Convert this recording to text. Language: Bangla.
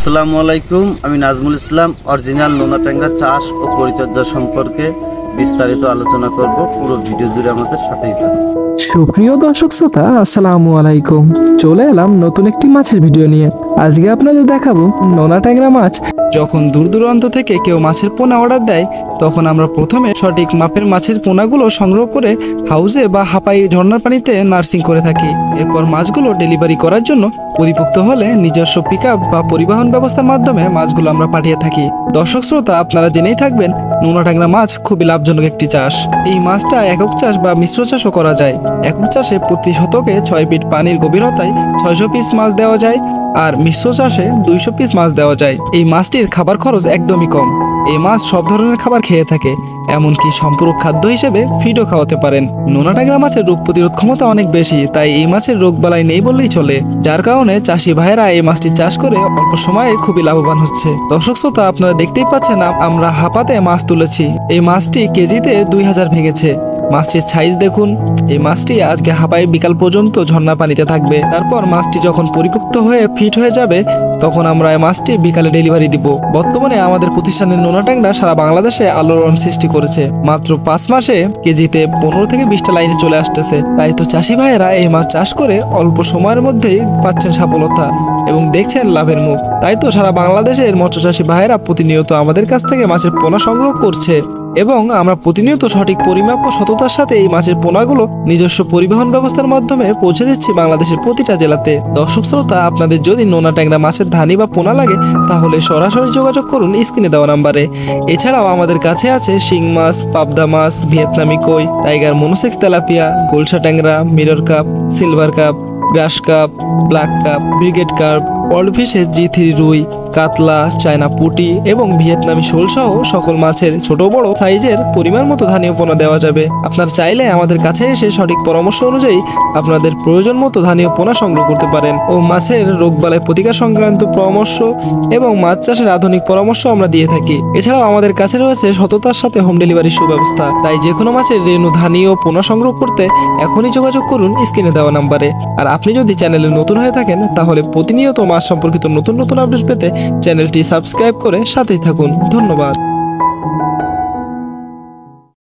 আসসালামু আলাইকুম। আমি নাজমুল ইসলাম অরিজিনাল নোনা ট্যাংরা চাষ ও পরিচর্যা সম্পর্কে বিস্তারিত আলোচনা করব। পুরো ভিডিও জুড়ে আমাদের সাথেই থাকুন। সুপ্রিয় দর্শক শ্রোতা, আসসালামু আলাইকুম। চলে এলাম নতুন একটি মাছের ভিডিও নিয়ে। আজকে আপনাদের দেখাবো নোনা ট্যাংরা মাছ। যখন দূর দূরান্ত থেকে কেউ মাছের পোনা অর্ডার দেয়, তখন আমরা প্রথমে সঠিক মাপের মাছের পোনাগুলো সংগ্রহ করে হাউজে বা হাঁপাই ঝর্ণার পানিতে নার্সিং করে থাকি। এরপর মাছগুলো ডেলিভারি করার জন্য পরিপুক্ত হলে নিজস্ব পিকআপ বা পরিবহন ব্যবস্থার মাধ্যমে মাছগুলো আমরা পাঠিয়ে থাকি। দর্শক শ্রোতা, আপনারা জেনেই থাকবেন নোনা ট্যাংরা মাছ খুবই লাভজনক একটি চাষ। এই মাছটা একক চাষ বা মিশ্র চাষও করা যায়। একক চাষে প্রতি শতকে 6 ফিট পানির গভীরতায় 600 পিস মাছ দেওয়া যায়, আর মিশ্র চাষে 200 পিস মাছ দেওয়া যায়। এই মাছটির খাবার খরচ একদমই কম। এই মাছ সব ধরনের খাবার খেয়ে থাকে, এমনকি সম্পূরক খাদ্য হিসেবে ফিডও খাওয়াতে পারেন। নোনা ট্যাংরা মাছের রোগ প্রতিরোধ ক্ষমতা অনেক বেশি, তাই এই মাছের রোগ বালাই নেই বললেই চলে। যার কারণে চাষি ভাইয়েরা এই মাছটি চাষ করে অল্প সময়ে খুবই লাভবান হচ্ছে। দর্শক শ্রোতা, আপনারা দেখতেই পাচ্ছেন আমরা হাঁপাতে মাছ তুলেছি। এই মাছটি কেজিতে 2000 ভেঙেছে। মাছটির সাইজ দেখুন। এই মাছটি আজকে হাঁপাই বিকাল পর্যন্ত ঝর্ণা পানিতে থাকবে। তারপর মাছটি যখন পরিপুক্ত হয়ে ফিট হয়ে যাবে, তখন আমরা এই মাছটি বিকালে ডেলিভারি দিব। বর্তমানে আমাদের প্রতিষ্ঠানের নোনা ট্যাংরা সারা বাংলাদেশে আলোড়ন সৃষ্টি করেছে। মাত্র 5 মাসে কেজিতে 15 থেকে 20টা লাইনে চলে আসতেছে। তাই তো চাষি ভাইয়েরা এই মাছ চাষ করে অল্প সময়ের মধ্যেই পাচ্ছেন সফলতা এবং দেখছেন লাভের মুখ। তাই তো সারা বাংলাদেশের মৎস্য চাষী ভাইয়েরা প্রতিনিয়ত আমাদের কাছ থেকে মাছের পোনা সংগ্রহ করছে এবং আমরা প্রতিনিয়ত সঠিক পরিমাপ ও সততার সাথে এই মাছের পোনাগুলো নিজস্ব পরিবহন ব্যবস্থার মাধ্যমে পৌঁছে দিচ্ছি বাংলাদেশের প্রতিটা জেলাতে। দর্শক শ্রোতা, আপনাদের যদি নোনা ট্যাংরা মাছের ধানি বা পোনা লাগে, তাহলে সরাসরি যোগাযোগ করুন স্ক্রিনে দেওয়া নাম্বারে। এছাড়াও আমাদের কাছে আছে শিং মাছ, পাবদা মাছ, ভিয়েতনামি কই, টাইগার মনোসেক্স তেলাপিয়া, গোলসা ট্যাংরা, mirror carp, silver carp, grass carp, black carp, brigade carp, WorldFish SG3 রুই, কাতলা, চায়না পুঁটি এবং ভিয়েতনামি শোল সহ সকল মাছের ছোট বড় সাইজের পরিমাণ মতো ধানীয় পোনা দেওয়া যাবে। আপনার চাইলে আমাদের কাছে এসে সঠিক পরামর্শ অনুযায়ী আপনাদের প্রয়োজন মতো ধানীয় পোনা সংগ্রহ করতে পারেন ও মাছের রোগবালাই প্রতিকার সংক্রান্ত পরামর্শ এবং মাছ চাষের আধুনিক পরামর্শ আমরা দিয়ে থাকি। এছাড়াও আমাদের কাছে রয়েছে সততার সাথে হোম ডেলিভারির সুব্যবস্থা। তাই যে কোনো মাছের রেণু ধানীয় পোনা সংগ্রহ করতে এখনই যোগাযোগ করুন স্ক্রিনে দেওয়া নাম্বারে। আর আপনি যদি চ্যানেলে নতুন হয়ে থাকেন, তাহলে প্রতিনিয়ত মাছ সম্পর্কিত নতুন নতুন আপডেট পেতে চ্যানেলটি সাবস্ক্রাইব করে সাথেই থাকুন। ধন্যবাদ।